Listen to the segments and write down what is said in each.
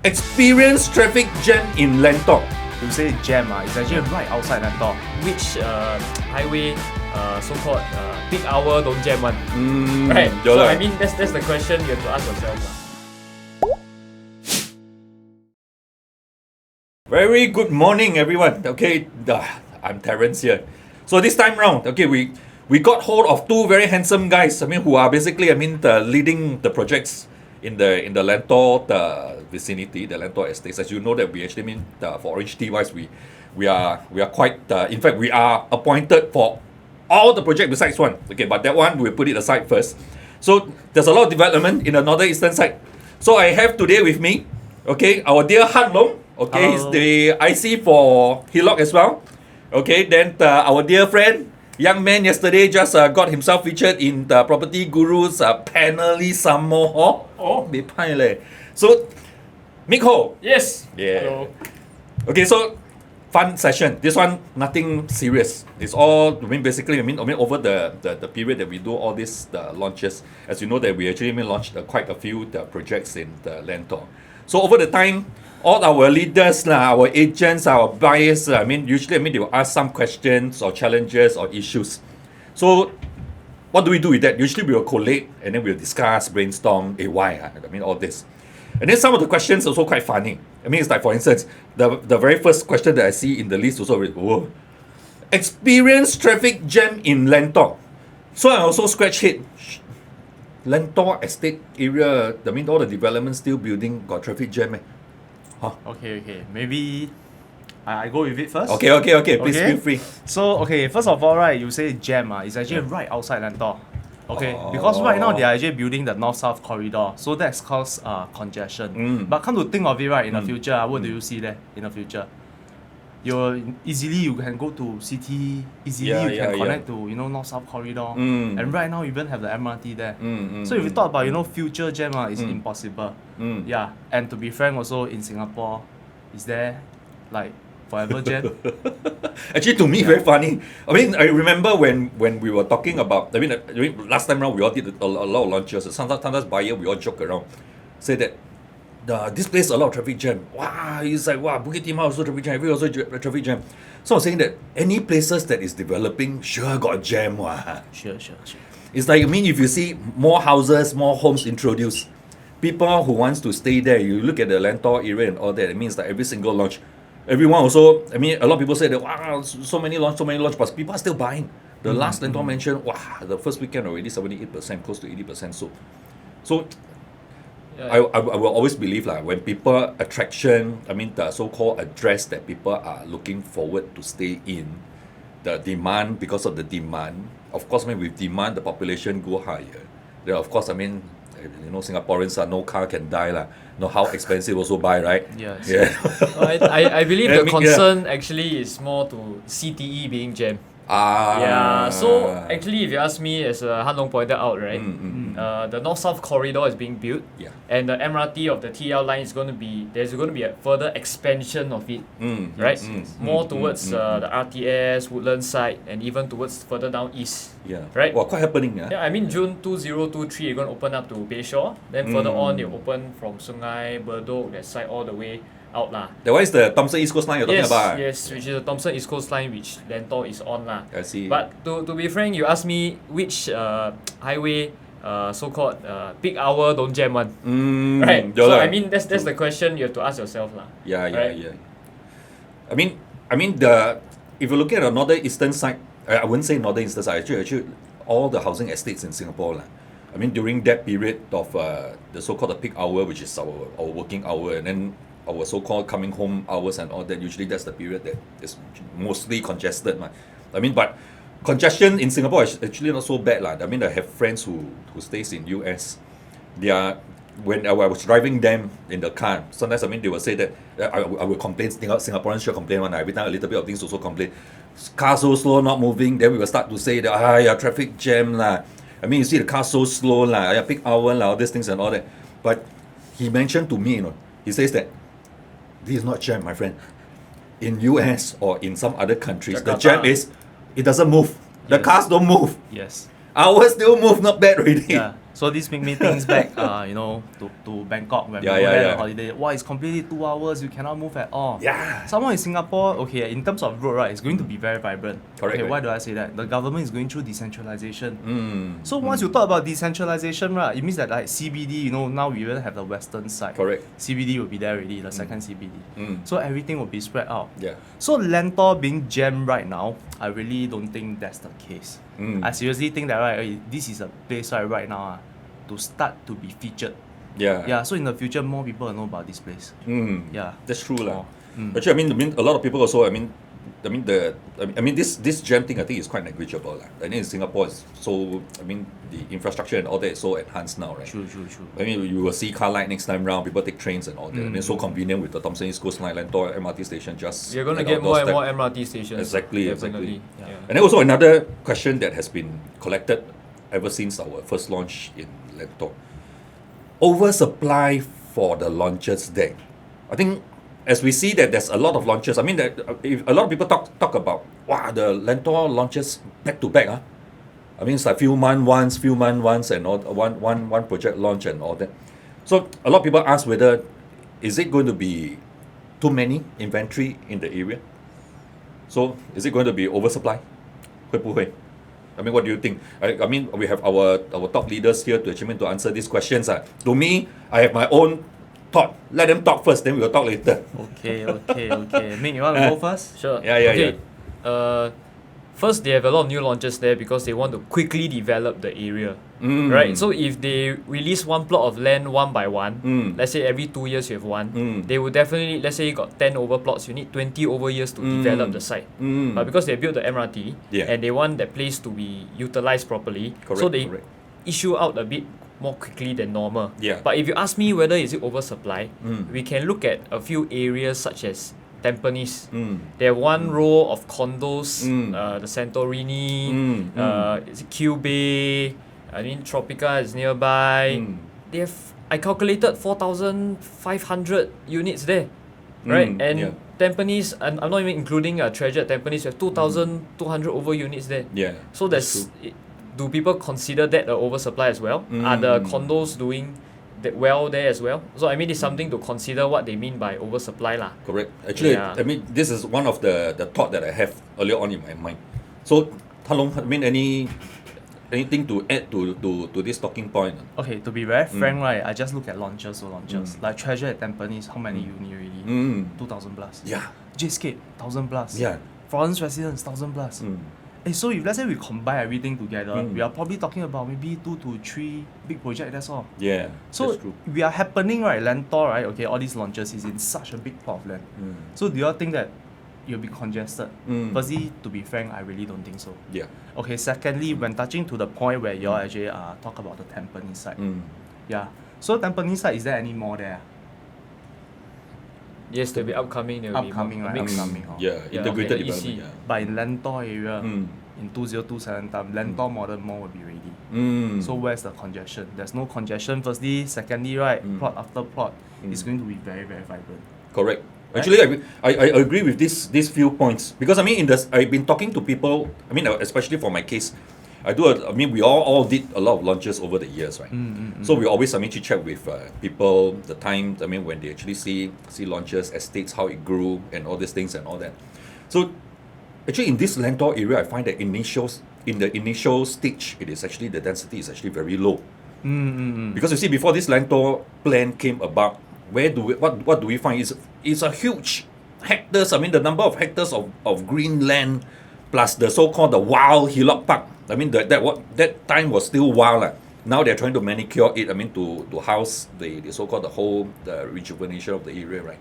Experience traffic jam in Lentor. You say jam, it's actually right outside Lentor. Which highway so-called peak hour don't jam one? Right? Yeah So lah. I mean that's the question you have to ask yourself lah. Very good morning, everyone. Okay, I'm Terence here. So this time round, okay, we got hold of two very handsome guys. Who are basically, leading the projects in the Lentor vicinity, the Lentor estates. As you know, that we actually for OrangeTee wise, we are quite. In fact, we are appointed for all the project besides one. Okay, but that one we'll put it aside first. So there's a lot of development in the northern eastern side. So I have today with me, okay, our dear Han Long. Okay, he's the IC for Hillock as well. Okay, then our dear friend, young man yesterday just got himself featured in the Property Guru's panelist some more. So, Mick Ho. Yes. Yeah. Hello. Okay, so fun session. This one nothing serious. It's all basically over the period that we do all these launches. As you know that we actually launched quite a few projects in the Lentor. So over the time, all our leaders, our agents, our buyers, usually they will ask some questions or challenges or issues. So what do we do with that? Usually we will collate and then we'll discuss, brainstorm, why? All this. And then some of the questions also quite funny. It's like, for instance, the very first question that I see in the list also, experience traffic jam in Lentor. So I also scratch head. Lentor estate area, all the developments still building got traffic jam. Okay. Maybe I go with it first. Okay. Please feel free. So, first of all, right, you say jam, it's actually right outside Lentor. Okay, because right now they are actually building the north-south corridor, so that's caused congestion. But come to think of it, right, in the future, what do you see there in the future? You can go to city easily. You can connect to north-south corridor, and right now you even have the MRT there. So if you talk about future jam, it's impossible. Yeah, and to be frank, also in Singapore, is there like forever jam? Actually, to me, very funny. I remember when we were talking about. Last time around we all did a lot of launches. Sometimes buyer we all joke around, say that this place a lot of traffic jam. Wow, it's like Bukit Timah also traffic jam. Everywhere also traffic jam. So I'm saying that any places that is developing sure got jam. Sure. It's like if you see more houses, more homes introduced, people who wants to stay there. You look at the Lentor area and all that. It means that every single launch. Everyone also, a lot of people say that, wow, so many launch, but people are still buying. The last Lentor mentioned, the first weekend already 78%, close to 80% So yeah. I will always believe when people attraction, the so-called address that people are looking forward to stay in, the demand, because of the demand, of course, with demand, the population go higher. Then of course, Singaporeans no car can die know how expensive also buy, right? Yes. Yeah. I believe the concern actually is more to CTE being jammed. Yeah, so actually if you ask me, as Han Long pointed out, right, the north-south corridor is being built, and the MRT of the TL line is there's going to be a further expansion of it, right? More towards the RTS, Woodlands side, and even towards further down east. Yeah. Right? Quite happening. Yeah, June 2023, you're going to open up to Bayshore, then further on, you open from Sungai, Bedok, that side all the way out lah. That one is the Thomson East Coast line you're talking about. Yes, which is the Thomson East Coast line, which Lentor is on lah. I see. But to be frank, you ask me which highway so-called peak hour don't jam one, right? So that's the question you have to ask yourself lah. Yeah. If you're looking at the northern eastern side, I wouldn't say northern eastern side. Actually, all the housing estates in Singapore lah. During that period of the so-called the peak hour, which is our working hour, and then our so-called coming home hours and all that, usually that's the period that is mostly congested. But congestion in Singapore is actually not so bad. I have friends who stays in US. When I was driving them in the car, sometimes they will say that I will complain. Singaporeans should complain one. Every time a little bit of things also complain. Car so slow, not moving. Then we will start to say that traffic jam lah. You see the car so slow lah. Peak hour lah. All these things and all that. But he mentioned to me, he says that this is not jam, my friend. In US or in some other countries, the jam is it doesn't move. The cars don't move. Yes. Ours still move, not bad already. Yeah. So this make me think back, to Bangkok when we were there on holiday. Wow, it's completely 2 hours. You cannot move at all. Yeah. Someone in Singapore, okay, in terms of road, right, it's going to be very vibrant. Correct. Okay, why do I say that? The government is going through decentralization. So once you talk about decentralization, right, it means that like CBD, now we even have the western side. Correct. CBD will be there already, the second CBD. So everything will be spread out. Yeah. So Lentor being jammed right now, I really don't think that's the case. I seriously think that this is a place right now to start to be featured. Yeah. So in the future, more people will know about this place. Yeah. That's true lah. Actually, I mean, a lot of people also. This jam thing I think is quite negligible lah. I think in Singapore is so. The infrastructure and all that is so enhanced now, right? True. You will see car light next time round. People take trains and all that. So convenient with the Thomson East Coast Line, Lentor MRT station. Just you're gonna get more and more MRT stations. Exactly. Yeah. And then also another question that has been collected ever since our first launch in Lentor. Oversupply for the launches there. I think as we see that there's a lot of launches. That if a lot of people talk about the Lentor launches back to back. It's like few months once, and all one project launch and all that. So a lot of people ask whether is it going to be too many inventory in the area? So is it going to be oversupply? 会不会? What do you think? We have our top leaders here to answer these questions. To me, I have my own thought. Let them talk first, then we will talk later. Okay. Mick, you want to go first? Sure. Yeah. First, they have a lot of new launches there because they want to quickly develop the area, right? So if they release one plot of land one by one, let's say every 2 years you have one, they will definitely, let's say you got 10 over plots, you need 20 over years to develop the site. But because they built the MRT and they want that place to be utilized properly, so they issue out a bit more quickly than normal. Yeah. But if you ask me whether is it oversupply, we can look at a few areas such as Tampines. They have one row of condos, the Santorini, Q Bay, Tropica is nearby. They have, I calculated 4,500 units there, right? And Tampines, and I'm not even including Treasure at Tampines, you have 2,200 over units there. Yeah. So do people consider that an oversupply as well? Are the condos doing that well there as well? So it's something to consider what they mean by oversupply lah. Correct. Actually, this is one of the thought that I have earlier on in my mind. So, Talong, anything to add to this talking point? Okay, to be very frank, right, I just look at launches. Like Treasure at Tampines, how many unit already? 2,000 plus. Yeah. J-Scape, 1,000 plus. Yeah. Florence Residence, 1,000 plus. So if let's say we combine everything together, we are probably talking about maybe 2 to 3 big projects, that's all. Yeah, so that's true. We are happening, right, Lentor, right, okay, all these launches is in such a big plot of land. So do you all think that you'll be congested? Firstly, to be frank, I really don't think so. Yeah. Okay, secondly, when touching to the point where you all actually talk about the Tampines side. Yeah. So Tampines side, is there any more there? Yes, they'll be upcoming. Upcoming. Yeah, integrated development. But in Lentor area, in 2027 time, Lentor Modern Mall will be ready. So where's the congestion? There's no congestion. Firstly, secondly, right, plot after plot is going to be very, very vibrant. Correct. Actually, I agree with these few points because I've been talking to people. Especially for my case, we all did a lot of launches over the years, right? So we always chit-chat with people, the time when they actually see launches, estates, how it grew, and all these things and all that. So actually, in this Lentor area, I find that in the initial stage, it is actually the density is actually very low. Because you see, before this Lentor plan came about, what do we find? It's a huge hectares. The number of hectares of green land, plus the so-called the wild Hillock Park. That time was still wild. Now they're trying to manicure it. To house the so-called the rejuvenation of the area, right?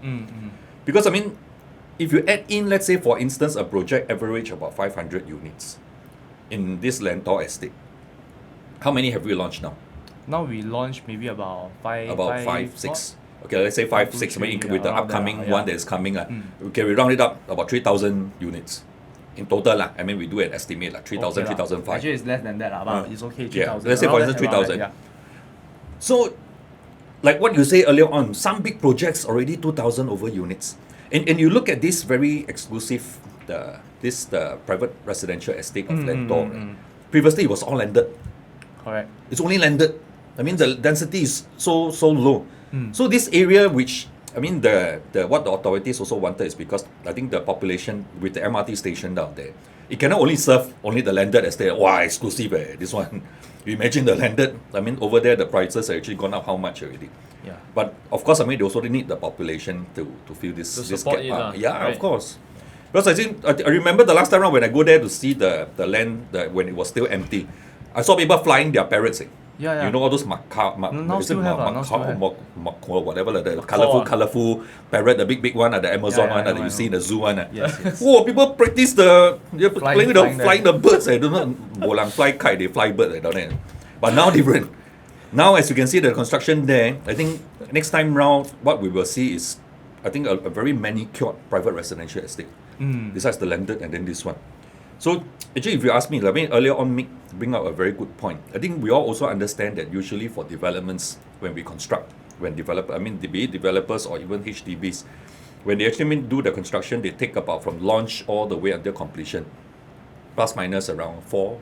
Because if you add in, let's say for instance, a project average about 500 units in this Lentor estate, how many have we launched now? Now we launched maybe about five, 6. Okay, let's say 5, 6. With the upcoming one that is coming, we round it up about 3,000 units. In total, we do an estimate 3,000, 3,500. Actually, it's less than that, but it's okay. 3,000. Let's say for instance 3,000. So, like what you say earlier on, some big projects already 2,000 over units, and you look at this very exclusive, the private residential estate of Lentor. Previously, it was all landed. Correct. It's only landed. I mean, the density is so low. So this area which, I mean, the what the authorities also wanted is because I think the population with the MRT station down there, it cannot only serve only the landed estate. Wow, exclusive this one. You imagine the landed, I mean, over there the prices are actually gone up how much already. Yeah. But of course, I mean, they also need the population to fill this support gap. it, Yeah, right. of course. Because I remember the last time around when I go there to see the land when it was still empty, I saw people flying their parrots. Yeah. You know all those macaw, Now still have, now still have. or whatever, like the Macaw. colourful parrot, the big one, the Amazon Yeah, one I that know, you see in the zoo one. Yes. Oh, people practice they're playing flying the birds. I don't know, bolang fly kite, they fly birds. I don't know. But now different. Now, as you can see, the construction there, I think next time round, what we will see is, I think a very manicured private residential estate. Besides the landed and then this one. So actually, if you ask me, I mean, earlier on, Mick bring up a very good point. I think we all also understand that usually for developments, when we construct, be it developers or even HDBs, when they actually do the construction, they take about from launch all the way until completion, plus minus around 4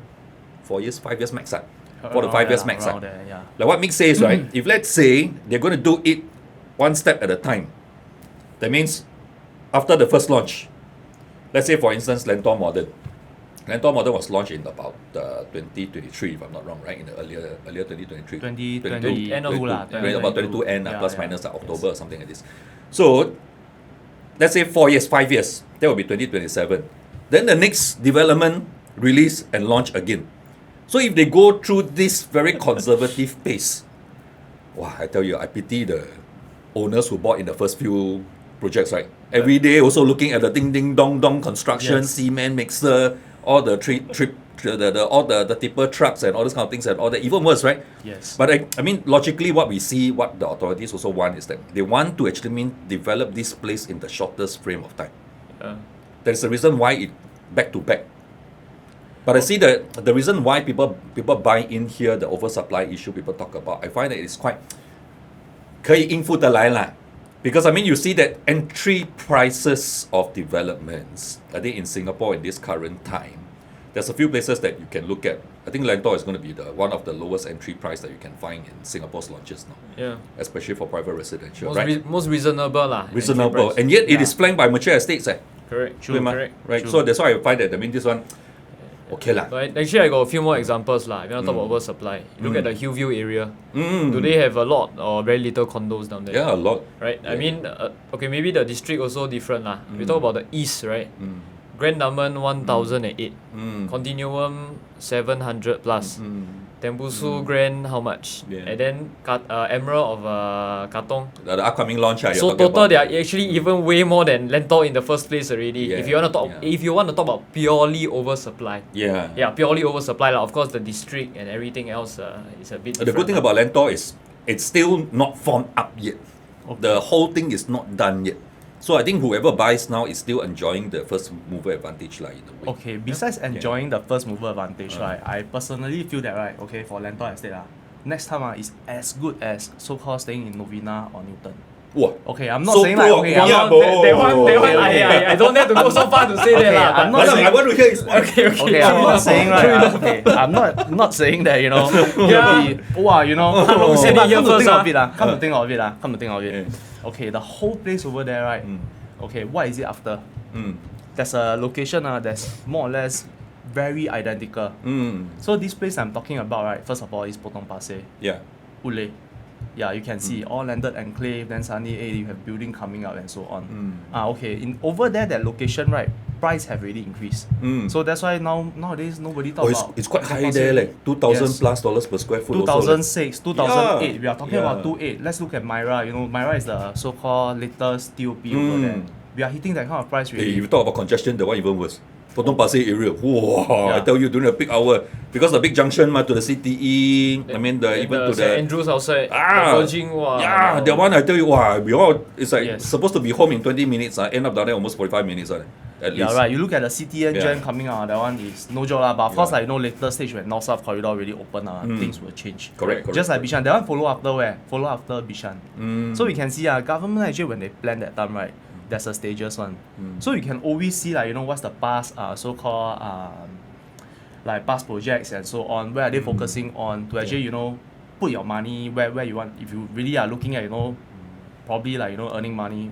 years, 5 years max. 4 to 5 years max. Around there, yeah. Like what Mick says, right? If let's say they're going to do it one step at a time, that means after the first launch, let's say for instance Lentor Modern was launched in about 2023, if I'm not wrong, right? In the earlier 2023. 2020 end of about 22 end, plus minus October or something like this. So let's say 4 years, 5 years, that will be 2027. Then the next development release and launch again. So if they go through this very conservative pace, wow, I tell you, I pity the owners who bought in the first few projects, right? Every day also looking at the ding dong construction, Yes. cement mixer, all the all the tipper trucks and all those kind of things and all that, even worse, right? Yes. But I mean, logically, what we see, what the authorities also want is that they want to actually develop this place in the shortest frame of time. That's the reason why it back to back. But I see that the reason why people buy in here, the oversupply issue people talk about, I find that it's quite 可以应付得来啦. Because I mean, you see that entry prices of developments, I think in Singapore in this current time, there's a few places that you can look at. I think Lentor is going to be one of the lowest entry price that you can find in Singapore's launches now. Yeah. Especially for private residential, right? Most reasonable lah. Reasonable. And yet it is flanked by mature estates. Correct. True, Correct. Right. True. So that's why I find that, I mean, this one, okay lah. But actually, I got a few more examples lah. If you want to talk about oversupply, look at the Hillview area. Do they have a lot or very little condos down there? Yeah, a lot. Right. I mean, okay, maybe the district also different lah. We talk about the east, right? Grand Diamond 1008, Continuum 700 plus, Tembusu Grand how much? Yeah. And then Emerald of Katong. The upcoming launch. So total, they are actually even way more than Lentor in the first place already. Yeah, If you want to talk, yeah. if you want to talk about purely oversupply. Yeah. Yeah, purely oversupply lah. Of course, the district and everything else is a bit. The good thing about Lentor is it's still not formed up yet. The whole thing is not done yet. So I think whoever buys now is still enjoying the first mover advantage in a way. Okay, besides enjoying the first mover advantage, right, I personally feel that, right, okay, for Lentor Estate, next time is as good as so-called staying in Novena or Newton. Wow. Okay, I'm not So saying pro, like, okay, I'm yeah, not, bro. That one, okay. I don't have to go so far to say that Okay, lah. I'm but- not saying- I want to hear his okay, I'm not saying right. Okay, I'm not saying that, you know, Yeah. wow, you know. Long said it But here come to first, think ah. of it, come to think of it. Okay, the whole place over there, right? Okay, what is it after? There's a location that's more or less very identical. So this place I'm talking about, right? First of all, is Potong Pasir, Yeah. Ule. Yeah, you can see all landed enclave. Then suddenly, you have building coming out and so on. Okay. In over there, that location, right? Price have already increased. So that's why nowadays nobody talk about. It's quite Potong high Pasir. there, like $2,000 Yes. plus dollars per square foot. also, like. 2006, 2008. We are talking Yeah. about 28. Let's look at Myra. You know, Myra is the so-called latest TOP over there. We are hitting that kind of price Hey, really. if you talk about congestion, the one even worse. Potong Pasir area, wow! Yeah. I tell you, during the peak hour, because the big junction to the CTE, I mean, even to St. the Andrews outside, Ah, the Virgin, wow. yeah, that one I tell you, wow, it's like Yes. supposed to be home in 20 minutes, end up down there almost 45 minutes, at least. Yeah, right. You look at the CTN Yeah. gen coming out, that one is no joke lah. But of course, Yeah. like later stage when North South corridor really open, things will change. Correct. Just like Bishan, that one follow after where? Follow after Bishan. So we can see government actually when they plan that time, right, there's a stages one. So you can always see like, you know, what's the past so-called like past projects and so on, where are they focusing on to actually, you know, put your money where you want. If you really are looking at, probably like, earning money,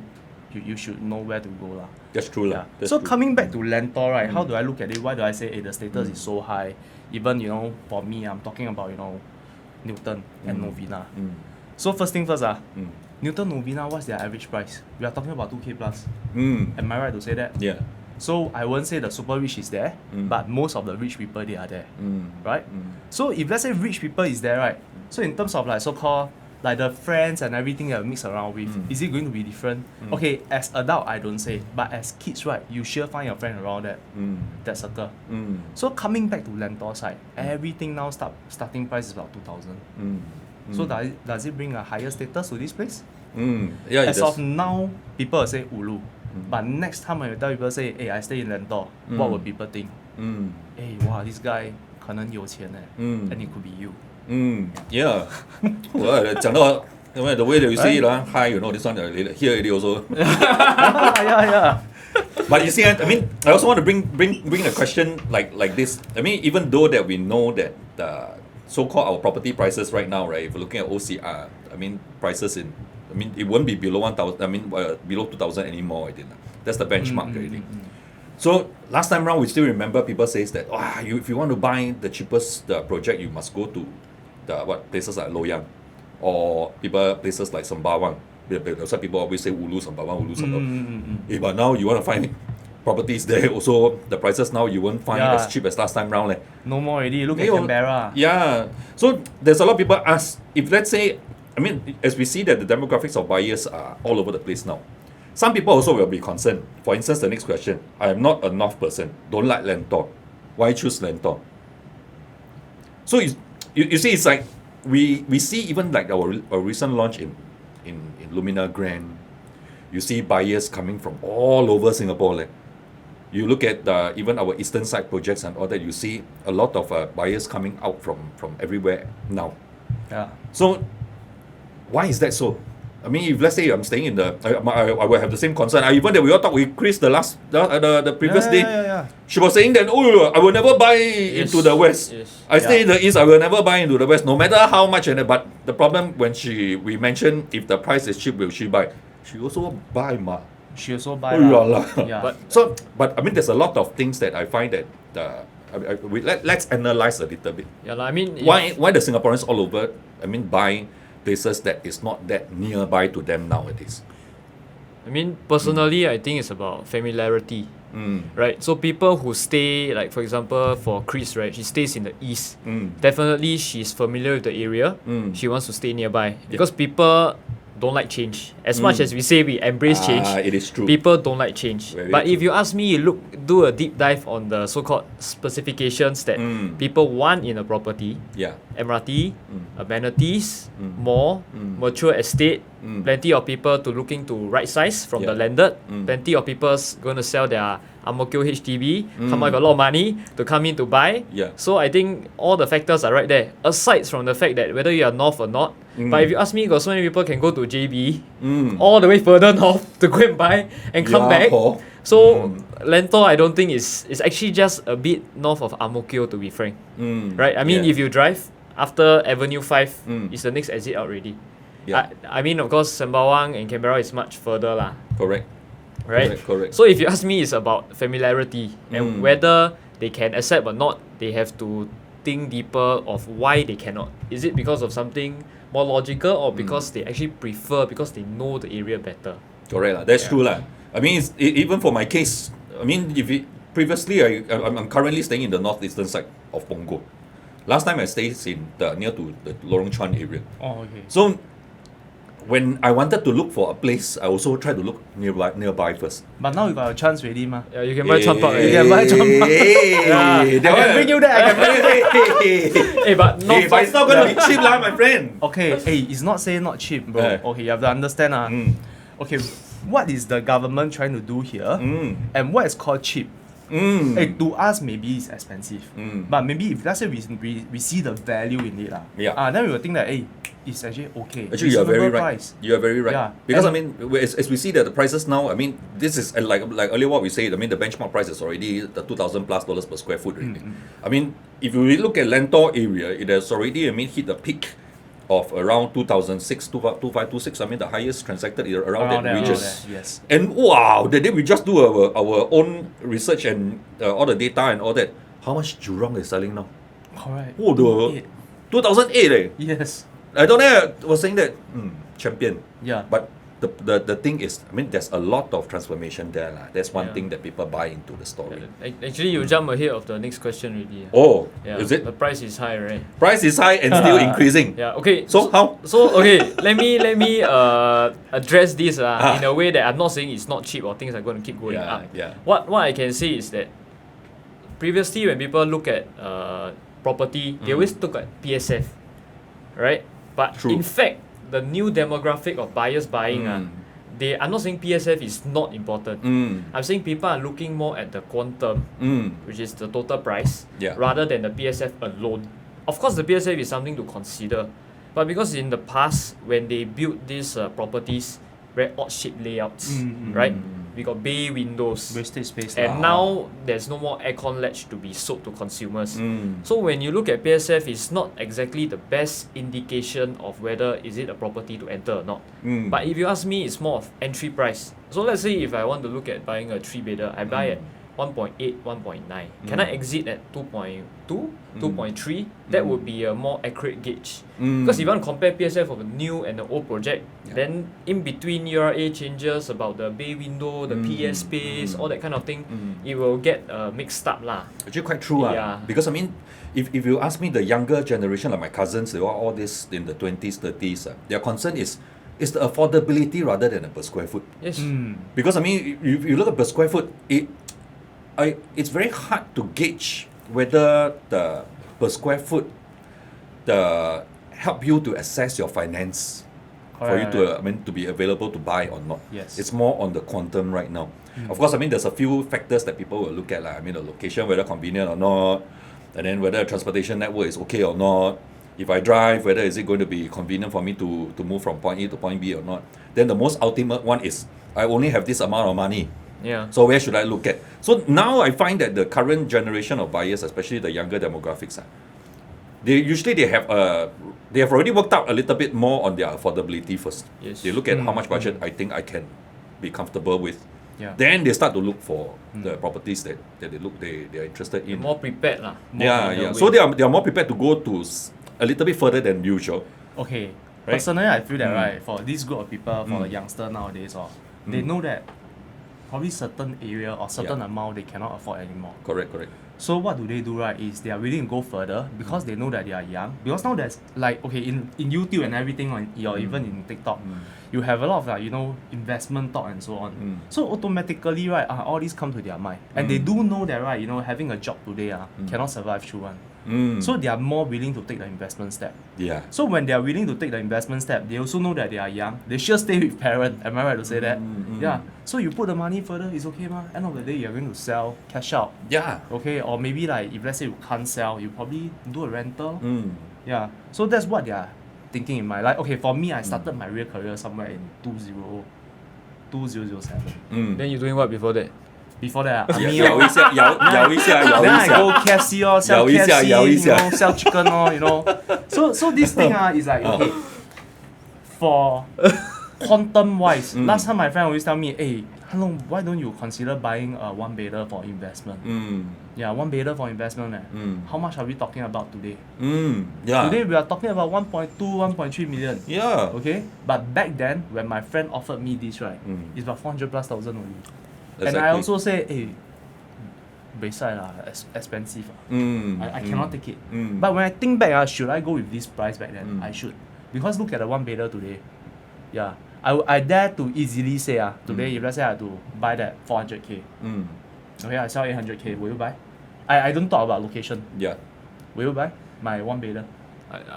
you should know where to go lah. That's true lah. Yeah. So coming back to Lentor, right, how do I look at it? Why do I say, the status is so high? Even, for me, I'm talking about, Newton and Novena. So first thing first, Newton Novena, what's their average price? We are talking about 2K plus. Am I right to say that? Yeah. So I won't say the super rich is there, but most of the rich people, they are there, right? So if let's say rich people is there, right? So in terms of like so-called like the friends and everything that we mix around with, is it going to be different? Okay, as adult I don't say, but as kids, right, you sure find your friend around that circle. So coming back to Lentor side, everything now starting price is about 2,000. So does it bring a higher status to this place? Yeah. As of now, people will say Ulu. But next time when you tell people say, hey, I stay in Lentor, what will people think? Hey, wow, this guy 可能有钱 and it could be you. Yeah. Well, 讲到 the way that you say it, hi, this one here it also. yeah. But you see, I mean, I also want to bring a question like this. I mean, even though that we know that the so-called our property prices right now, right? If you're looking at OCR, I mean, prices it won't be below 1,000. I mean, below 2,000 anymore. I think that's the benchmark already. So last time round, we still remember people says that if you want to buy the cheapest project, you must go to the places like Loyang, or places like Sembawang. Some people always say Ulu Sembawang. But now you want to find properties there. Also, the prices now you won't find as cheap as last time round. No more already. Look at Canberra. Yeah. So there's a lot of people ask, if let's say, I mean, as we see that the demographics of buyers are all over the place now. Some people also will be concerned. For instance, the next question, I am not a north person, don't like Lentor. Why choose Lentor? So you see, it's like we see even like our recent launch in Lumina Grand, you see buyers coming from all over Singapore. You look at even our eastern side projects and all that, you see a lot of buyers coming out from everywhere now. Yeah. So why is that so? I mean, if let's say I'm staying in I will have the same concern. Even that we all talked with Chris the previous day. Yeah. She was saying that, I will never buy into the west. Yes. I stay in the east, I will never buy into the west, no matter how much. But the problem when we mentioned if the price is cheap, will she buy? She also buy, ma. She also buy. Yeah. But I mean, there's a lot of things that I find that let's analyze a little bit. Yeah, I mean, why the Singaporeans all over, buy places that is not that nearby to them nowadays. I mean, personally, I think it's about familiarity, right? So people who stay, like for example, for Chris, right? She stays in the east. Definitely, she's familiar with the area. She wants to stay nearby because people don't like change. As much as we say we embrace change, it is true. People don't like change. But true. if you ask me, do a deep dive on the so-called specifications that people want in a property. Yeah. MRT, amenities, mall, mature estate, plenty of people looking to right size from the landed, plenty of people going to sell their Ang Mo Kio HDB, come out with a lot of money to come in to buy. Yeah. So I think all the factors are right there. Aside from the fact that whether you are north or not, but if you ask me, got so many people can go to JB, all the way further north to go and buy and come back. So Lentor, I don't think is actually just a bit north of Ang Mo Kio, to be frank. Right? I mean, if you drive after Avenue 5, it's the next exit out already. Yeah. I mean, of course, Sembawang and Canberra is much further lah. Correct. Right? Correct. So if you ask me, it's about familiarity and whether they can accept or not. They have to think deeper of why they cannot. Is it because of something more logical or because they actually prefer, because they know the area better? Correct. That's true. I mean, even for my case, I mean, previously I'm currently staying in the northeastern side of Punggol. Last time I stayed near to the Lorong Chuan area. Oh, okay. So when I wanted to look for a place, I also tried to look nearby first. But now you got a chance already, ma. Yeah, you can buy Chuan Park. You can buy Chuan Park. I can bring you there. Hey, but it's not going to be cheap, my friend. Okay, hey, it's not saying not cheap, bro. Yeah. Okay, you have to understand. Okay, what is the government trying to do here? And what is called cheap? Hey, to us, maybe it's expensive. But maybe if let's say we see the value in it, then we will think that, hey, it's actually okay. Actually, you are very right. Price. You are very right. Yeah. Because I mean, as we see that the prices now, I mean, this is like earlier what we said. I mean, the benchmark price is already the $2,000+ per square foot. Really. I mean, if you look at Lentor area, it has already hit the peak of around 2006, 2526. I mean, the highest transacted is around that there, region. yes. And wow, the day we just do our own research and all the data and all that. How much Jurong is selling now? Correct. Oh, the 2008 eh. Yes. I don't know. Was saying that champion. Yeah. But the thing is, I mean, there's a lot of transformation there lah. That's one thing that people buy into the story. Actually, you jump ahead of the next question already. Oh, Yeah, is it? the price is high, right? Price is high and still increasing. Yeah. Okay. So how? So okay, let me address this in a way that I'm not saying it's not cheap or things are going to keep going up. Yeah. What I can say is that previously when people look at property, they always look at PSF, right? But True. in fact, the new demographic of buyers buying, I'm not saying PSF is not important. I'm saying people are looking more at the quantum, which is the total price, rather than the PSF alone. Of course, the PSF is something to consider, but because in the past, when they built these properties, very odd-shaped layouts, right? We got bay windows, Wastage space. and now there's no more aircon ledge to be sold to consumers. So when you look at PSF, it's not exactly the best indication of whether is it a property to enter or not. But if you ask me, it's more of entry price. So let's say if I want to look at buying a 3-bedder, I buy at 1.8, 1.9. Can I exit at 2.2, 2.3? That would be a more accurate gauge. Because if you want to compare PSF of a new and the old project, then in between URA changes about the bay window, the PS space, all that kind of thing, it will get mixed up lah. Actually quite true. Because I mean, if you ask me, the younger generation, like my cousins, they are all this in the 20s, 30s, their concern is the affordability rather than a per square foot. Yes. Because I mean, if you look at per square foot, it's very hard to gauge whether the per square foot help you to assess your finance for you to be available to buy or not. Yes. It's more on the quantum right now. Of course, I mean, there's a few factors that people will look at, like, I mean, the location, whether convenient or not, and then whether the transportation network is okay or not. If I drive, whether is it going to be convenient for me to move from point A to point B or not. Then the most ultimate one is, I only have this amount of money. Yeah. So where should I look at? So now I find that the current generation of buyers, especially the younger demographics, they have already worked out a little bit more on their affordability first. Yes. They look at how much budget I think I can be comfortable with. Yeah. Then they start to look for the properties that they are interested in. More prepared lah. So they are more prepared to go to a little bit further than usual. Okay. Right? Personally, I feel that right, for this group of people, for the youngster nowadays, they know that probably certain area or certain amount they cannot afford anymore. Correct. So what do they do, right, is they are willing to go further because they know that they are young. Because now there's like, okay, in YouTube and everything, or even in TikTok, you have a lot of like, investment talk and so on. So automatically, right, all these come to their mind. And they do know that, right, having a job today cannot survive through one. So they are more willing to take the investment step. Yeah. So when they are willing to take the investment step, they also know that they are young. They should stay with parents. Am I right to say that? Yeah. So you put the money further, it's okay, ma. End of the day, you're going to sell, cash out. Yeah. Okay. Or maybe like if let's say you can't sell, you probably do a rental. Yeah. So that's what they are thinking in mind. Like, okay, for me, I started my real career somewhere in 2007. Then you doing what before that? Before that, 咬一下 then I go KFC sell KFC, sell chicken So this thing is like, okay, for quantum wise, last time my friend always tell me, hey, Hello, why don't you consider buying a 1-bedder for investment? Yeah, 1-bedder for investment. How much are we talking about today? Today we are talking about 1.2, 1.3 million. Yeah. Okay? But back then, when my friend offered me this, right, it's about 400,000+ only. Exactly. And I also say, hey, expensive. I cannot take it. But when I think back, should I go with this price back then? I should. Because look at the 1-bedder today. Yeah. I dare to easily say today, if let's say I had to buy that 400k, okay, I sell 800k, will you buy? I don't talk about location. Yeah. Will you buy my 1-bedder?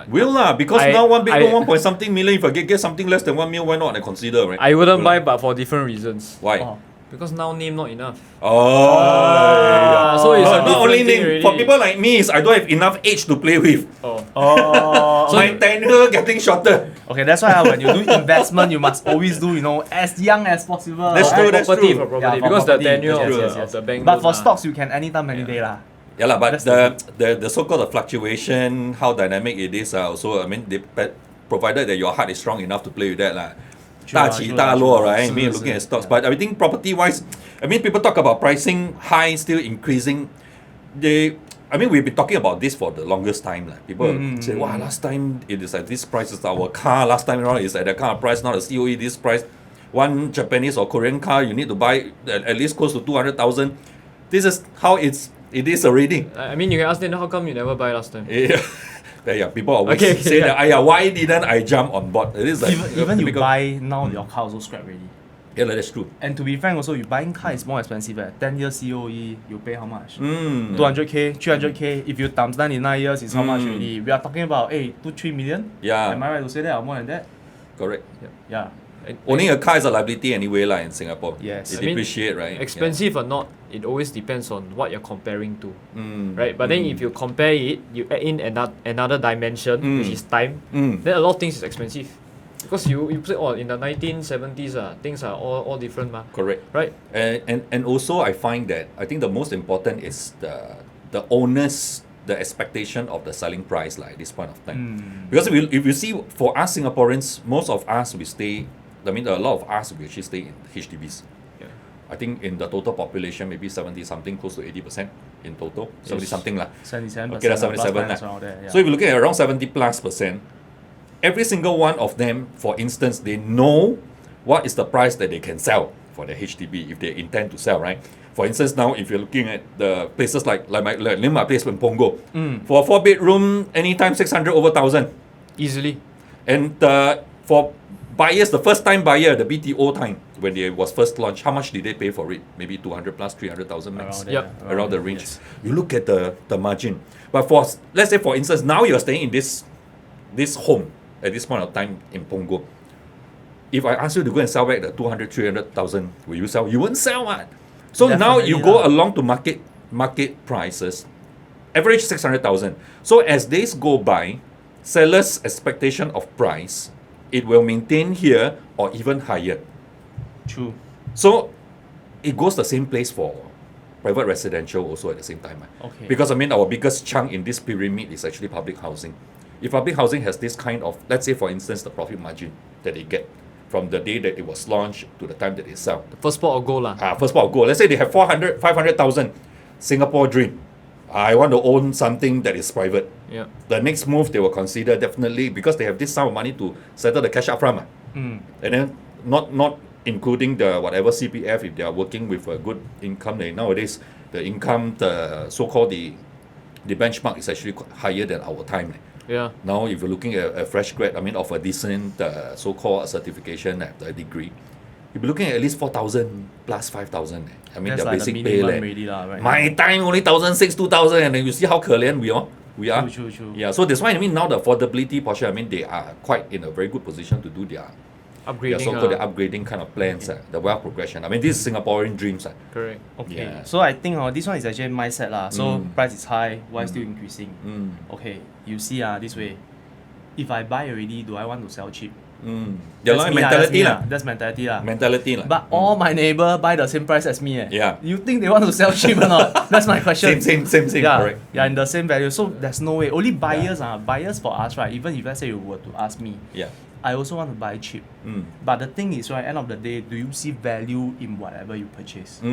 Will lah, because now 1 bedroom 1 point something million, if I get something less than 1 million, why not? I consider, right? I wouldn't buy, but for different reasons. Why? Because now name not enough. So it's not only name. already. For people like me, I don't have enough age to play with. So my tenure getting shorter. Okay, that's why when you do investment, you must always do, as young as possible. That's true, that's property true. for property. Yeah, for because property. the tenure Yes. of the bank But loan for stocks, you can anytime, any day lah. Yeah lah, but That's the so-called fluctuation, how dynamic it is, also, I mean, provided that your heart is strong enough to play with that lah. 大起大落, right? I mean, looking at stocks. But I think property-wise, I mean, people talk about pricing high, still increasing. We've been talking about this for the longest time. Like, people say, wow, last time it is at this price is our car. Last time around it's at that kind of price, not a COE, this price. One Japanese or Korean car, you need to buy at least close to 200,000. This is how it is already. I mean, you can ask them, how come you never buy last time? Yeah, people always say that, why didn't I jump on board? It is like even you buy now, your car also scrap already. Yeah, that's true. And to be frank also, you buying car is more expensive. 10 years COE, you pay how much? 200k, 300k. If you times 99 years, it's how much already? We are talking about 2-3 million. Yeah. Am I right to say that or more than that? Correct. Yeah. Owning a car is a liability anyway in Singapore. Yes. It depreciate, right? Expensive or not, it always depends on what you're comparing to. Right? But then if you compare it, you add in another dimension, which is time, then a lot of things is expensive. Because you say, in the 1970s, things are all different. Correct. Right? And also I find that I think the most important is the owners, the expectation of the selling price at this point of time. Because if you see, for us Singaporeans, most of us, a lot of us, we actually stay in HDBs. Yeah. I think in the total population, maybe 70-something, close to 80% in total. 70-something. 77%. Okay, that's 77. Yeah. So if you look at around 70+%, every single one of them, for instance, they know what is the price that they can sell for the HDB if they intend to sell, right? For instance, now if you're looking at the places like my place in Punggol, for a 4-bedroom, anytime 600 over 1,000. Easily. And for buyers, the first time buyer, the BTO time, when it was first launched, how much did they pay for it? Maybe 200 plus 300,000 max. Around the range. Yes. You look at the margin. But let's say for instance, now you're staying in this home at this point of time in Punggol. If I ask you to go and sell back the 200, 300,000, will you sell? You won't sell what? So definitely now you go along to market prices, average 600,000. So as days go by, sellers' expectation of price, it will maintain here or even higher. True. So it goes the same place for private residential also at the same time. Okay. Because our biggest chunk in this pyramid is actually public housing. If public housing has this kind of, let's say for instance, the profit margin that they get from the day that it was launched to the time that they sell. The first port of goal lah. First port of goal. Let's say they have 400, 500,000 Singapore dream. I want to own something that is private. Yeah. The next move they will consider definitely, because they have this sum of money to settle the cash up front. And then not including the whatever CPF if they are working with a good income. Nowadays the income, the so-called the benchmark is actually higher than our time. Yeah. Now if you're looking at a fresh grad, of a decent so-called certification at the degree, you'll be looking at least 4,000 plus 5,000. That's the like basic the pay. already right? My time only 1,600, 2,000, and then you see how 可怜 we are. True. Yeah, so that's why now the affordability portion, they are quite in a very good position to do their Upgrading. so-called the upgrading kind of plans, the wealth progression. This is Singaporean dreams. Correct. Okay. Yeah. So I think this one is actually mindset lah. So price is high, why still increasing? Okay, you see this way. If I buy already, do I want to sell cheap? That's mentality lah. That's mentality lah. Mentality lah. But all my neighbor buy the same price as me. Yeah. You think they want to sell cheap or not? That's my question. Same. Yeah, Correct. Yeah, in the same value. So there's no way. Only buyers buyers for us, right? Even if let's say you were to ask me, I also want to buy cheap. But the thing is, right, end of the day, do you see value in whatever you purchase?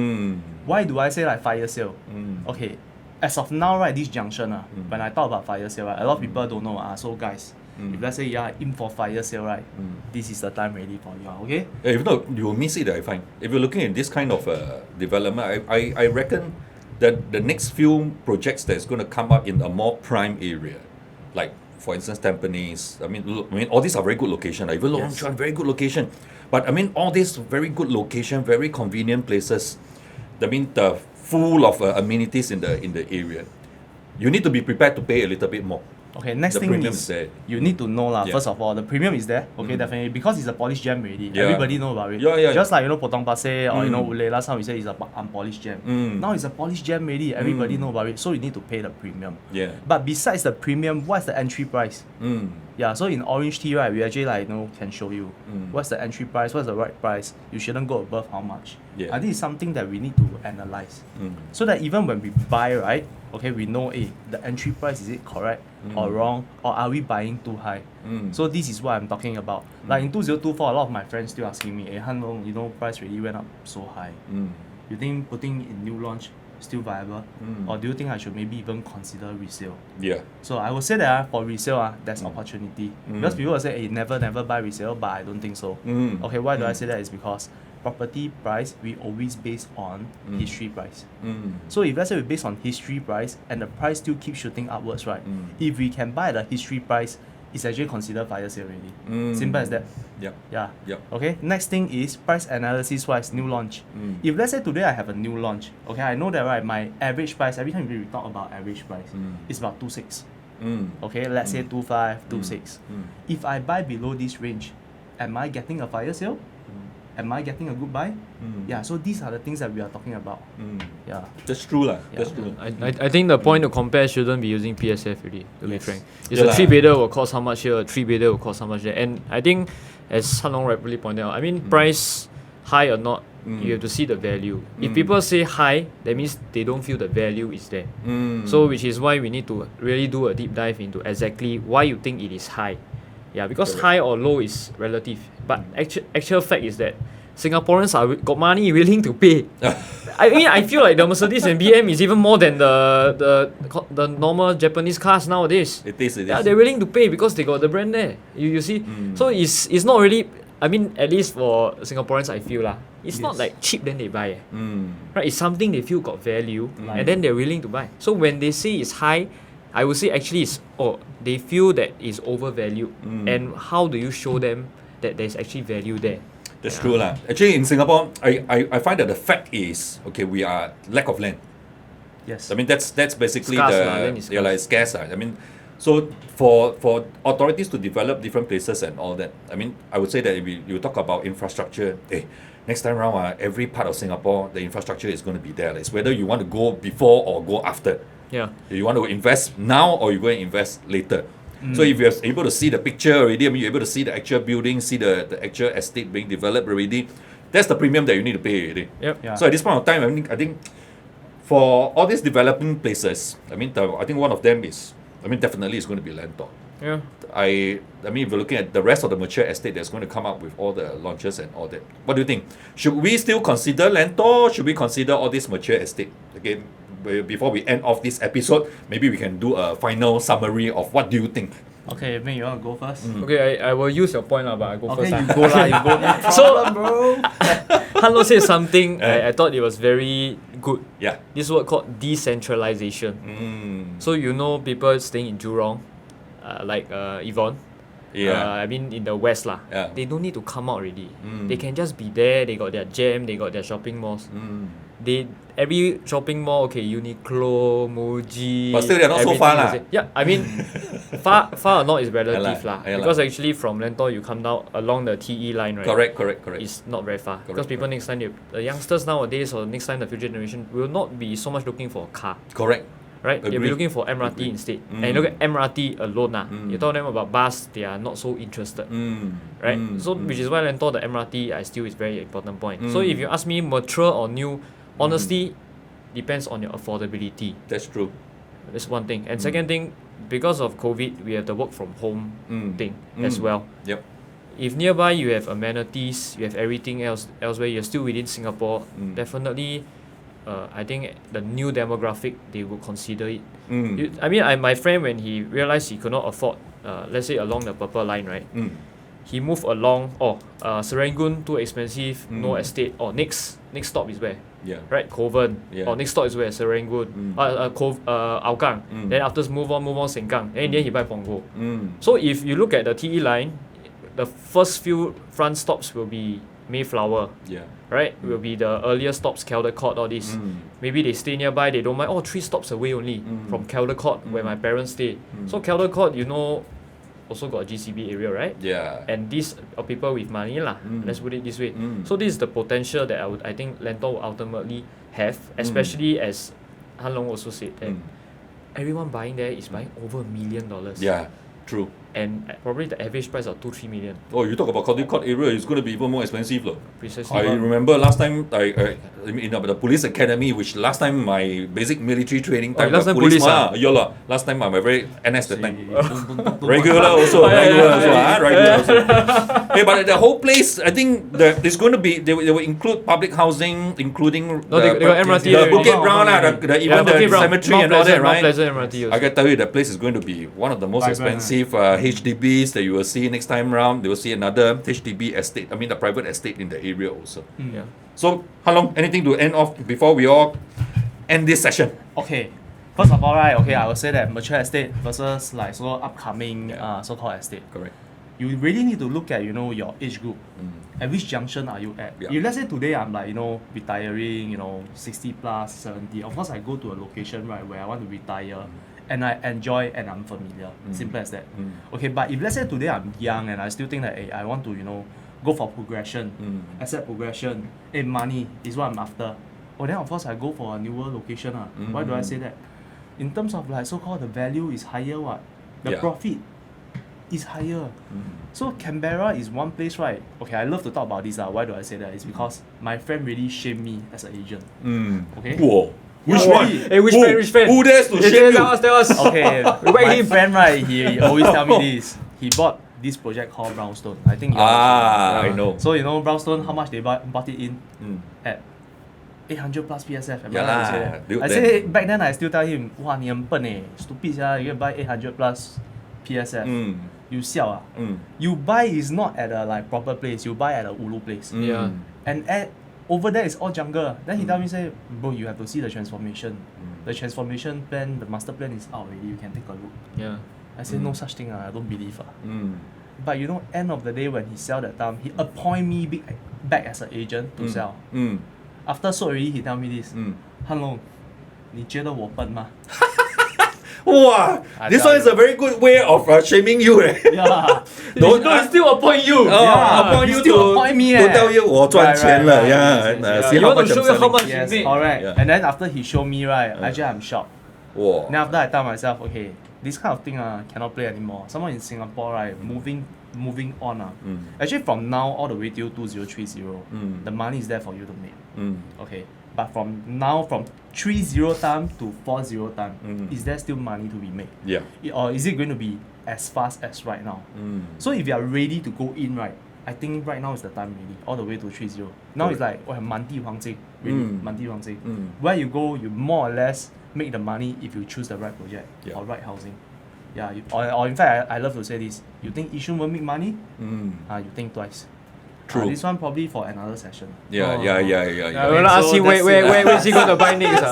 Why do I say like fire sale? Okay, as of now, right, this junction, when I talk about fire sale, right, a lot of people don't know. So guys, if let's say you are in for fire sale, right, this is the time ready for you. Okay? If not, you will miss it, I find. If you're looking at this kind of development, I reckon that the next few projects that's going to come up in a more prime area, like for instance Tampines, all these are very good location. Even Long Chuan, very good location. But all these very good location, very convenient places. The full of amenities in the area. You need to be prepared to pay a little bit more. Okay, next thing is you need to know first of all, the premium is there. Okay, definitely, because it's a polished gem already. Everybody know about it. Just like Potong Pasir or Woodleigh, last time we said it's a unpolished gem. Now it's a polished gem already. Everybody know about it. So you need to pay the premium. But besides the premium, what's the entry price? Yeah, so in OrangeTee, right, we actually can show you what's the entry price, what's the right price. You shouldn't go above how much. Yeah. I think it's something that we need to analyze. So that even when we buy, right, okay, we know, the entry price, is it correct or wrong, or are we buying too high? So this is what I'm talking about. Like in 2024, a lot of my friends still asking me, Han Long, price really went up so high. You think putting in new launch still viable? Or do you think I should maybe even consider resale? Yeah. So I would say that for resale, there's opportunity. Because people will say, never buy resale, but I don't think so. Okay, why do I say that? Is because property price, we always base on history price. So if let's say we base on history price and the price still keeps shooting upwards, right? If we can buy the history price, it's actually considered fire sale already. Simple as that. Yep. Yeah. Yep. Okay. Next thing is price analysis wise, new launch. If let's say today I have a new launch, okay, I know that right, my average price, every time we talk about average price, it's about 2.6. Okay, let's say 2.5, 2.6. If I buy below this range, am I getting a fire sale? Am I getting a good buy? Yeah, so these are the things that we are talking about. Yeah. That's true lah. That's true. I think the point to compare shouldn't be using PSF really, to be frank. It's Yeah a lah. 3-bedder will cost how much here, a 3-bedder will cost how much there. And I think, as Han Long rightfully pointed out, I mean, price high or not, you have to see the value. If people say high, that means they don't feel the value is there. So which is why we need to really do a deep dive into exactly why you think it is high. Yeah, because Correct. high or low is relative. But actual fact is that Singaporeans got money willing to pay. I mean, I feel like the Mercedes and BM is even more than the normal Japanese cars nowadays. It is. Yeah, they're willing to pay because they got the brand there. You see? So it's not really, I mean, at least for Singaporeans, I feel it's not like cheap then they buy. Right? It's something they feel got value and then they're willing to buy. So when they say it's high, I would say actually they feel that it's overvalued. And how do you show them that there's actually value there? That's true lah. Actually, in Singapore, I find that the fact is, okay, we are lack of land. Yes. I mean, that's basically Scarce lah, land is scarce. like scarce lah. I mean, so for authorities to develop different places and all that, I mean, I would say that if you talk about infrastructure, next time round, every part of Singapore, the infrastructure is going to be there. It's whether you want to go before or go after. Yeah. You want to invest now or you go and invest later. So if you're able to see the picture already, I mean, you're able to see the actual building, see the actual estate being developed already, that's the premium that you need to pay already. Yep. Yeah. So at this point of time, I think for all these developing places, I mean, I think one of them is, definitely it's going to be Lentor. Yeah. I mean, if you're looking at the rest of the mature estate that's going to come up with all the launches and all that, what do you think? Should we still consider Lentor? Should we consider all this mature estate? Again, before we end off this episode, maybe we can do a final summary of what do you think? Okay, Mick, you want to go first? Okay, I will use your point, but I go Okay, first. you go lah, you go. So- bro. Han Lo said something I thought it was very good. Yeah. This word called decentralization. So people staying in Jurong, like Yvonne. Yeah. I mean in the west lah. Yeah. They don't need to come out already. They can just be there. They got their jam. They got their shopping malls. Every shopping mall, okay, Uniqlo, Muji. But still they're not so far lah. Yeah, I mean, far or not is relative lah, lah. yeah lah. Because actually from Lentor you come down along the TE line, right? Correct. It's not very far. Because Correct, people next time, the youngsters nowadays or next time the future generation will not be so much looking for a car. Correct. Right? They'll be Agree. looking for MRT Agree. instead. And you look at MRT alone, you tell them about bus, they are not so interested. Right? So which is why Lentor, the MRT, I still is very important point. So if you ask me mature or new, honestly, depends on your affordability. That's true. That's one thing. And second thing, because of COVID, we have the work from home thing as well. Yep. If nearby you have amenities, you have everything else elsewhere, you're still within Singapore, definitely I think the new demographic, they will consider it. My friend, when he realized he could not afford, let's say along the purple line, right? He moved along, Serangoon too expensive, no estate, next stop is where? Yeah. Right, Kovan. Yeah. Or next stop is where? Serangoon. Hougang. Then after move on Sengkang. Then in the end he buy Punggol. So if you look at the TE line, the first few front stops will be Mayflower. Yeah. Right? Will be the earlier stops, Caldecott, all this. Maybe they stay nearby, they don't mind. 3 stops away only from Caldecott where my parents stay. So Caldecott, also got a GCB area, right? Yeah. And these are people with money lah. Let's put it this way. So this is the potential that I think Lentor will ultimately have, especially as Han Long also said that everyone buying there is buying over $1 million. Yeah. True. and probably the average price of 2-3 million. Oh, you talk about Caldecott area, it's going to be even more expensive, though. Precisely. I remember last time in the police academy, which last time my basic military training time, last time police police, ah? Yeah lah. Last time I'm a very NS that time. Regular also, regular also. Hey, but the whole place, I think it's going to be they will include public housing, including they got MRT the already. Bukit Brown, even the cemetery and all that, right? Pleasant MRT also. I can tell you that place is going to be one of the most expensive HDBs that you will see next time round. They will see another HDB estate, I mean the private estate in the area also. Yeah. So, how long? Anything to end off before we all end this session? Okay. First of all, right, okay, I would say that mature estate versus like so upcoming so-called estate. Correct. You really need to look at, you know, your age group. At which junction are you at? Yeah. If let's say today I'm like, you know, retiring, you know, 60 plus, 70, of course I go to a location, right, where I want to retire and I enjoy and I'm familiar. Simple as that. Okay, but if let's say today I'm young and I still think that, hey, I want to, you know, go for progression, asset progression, money is what I'm after. Oh, then of course I go for a newer location. Why do I say that? In terms of like so-called the value is higher, what? The profit is higher. So Canberra is one place, right? Okay, I love to talk about this. Why do I say that? It's because my friend really shamed me as an agent. Okay? Whoa. Which Yeah, one? really. Hey, which friend? Who dares to shame Tell you? us, tell us. Okay, my him. friend, right, he always tell me this. He bought this project called Brownstone. I think you know. I know. So you know Brownstone, how much they bought it in? At 800 plus PSF. Am I right to say that? Dude, I say back then I still tell him, wow, 你很笨 stupid you can buy 800 plus PSF. You siao You buy is not at a like proper place, you buy at a ulu place. Yeah. And over there is all jungle. Then he tell me say, bro, you have to see the transformation. The transformation plan, the master plan is out already, you can take a look. Yeah. I say no such thing, I don't believe. But you know, end of the day when he sell that time, he appoint me back as an agent to sell. After sold already, he tell me this. Hello, 你觉得我笨吗? Wow, this one is a very good way of shaming you. Yeah. Don't No, still appoint you. appoint he you still appoint me, to tell you 我赚钱了 Right. see You how want much to show I'm you how selling. much Yes, you make. correct. Yeah. And then after he show me, right, actually I'm shocked. Wow. Then after I tell myself, okay, this kind of thing cannot play anymore. Someone in Singapore, right, moving on. Actually from now all the way till 2030, the money is there for you to make. Okay. But from now, from 30 time to 40 time, is there still money to be made? Yeah. Or is it going to be as fast as right now? So if you are ready to go in, right, I think right now is the time really, all the way to 30. Now it's like, oh, 满地黄金, really, 满地黄金. Where you go, you more or less make the money if you choose the right project or right housing. Yeah, or in fact, I love to say this. You think Yishun will make money? You think twice. True. This one probably for another session. Yeah. I will ask So you that's where is he going to buy next?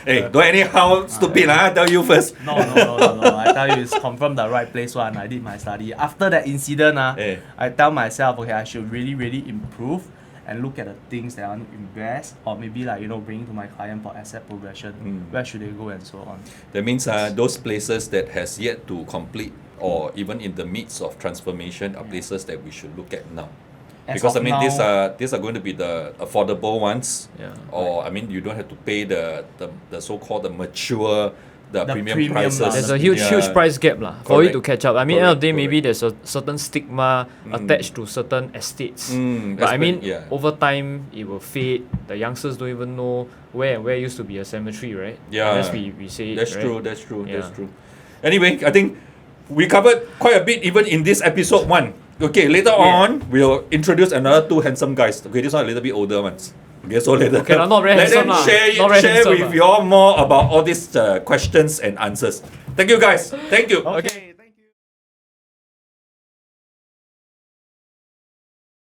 Hey, don't anyhow stupid I tell you first. No. I tell you, it's confirmed the right place one. I did my study. After that incident, I tell myself, okay, I should really improve and look at the things that I want to invest, or maybe like, you know, bring to my client for asset progression. Where should they go and so on. That means those places that has yet to complete or even in the midst of transformation are places that we should look at now. Because I mean these are going to be the affordable ones. Or I mean you don't have to pay the so-called the mature the premium prices. There's a huge price gap for you to catch up. I mean, end of the day, maybe there's a certain stigma attached to certain estates. But I mean, over time, it will fade. The youngsters don't even know where used to be a cemetery, right? Yeah. Unless we say it, That's right? true. That's true. Anyway, I think we covered quite a bit even in this episode 1. Okay, later on, we'll introduce another 2 handsome guys. Okay, this one a little bit older ones. Okay, so later, Okay, not very let them handsome share not very with handsome you all more about all these questions and answers. Thank you guys. Thank you. Okay.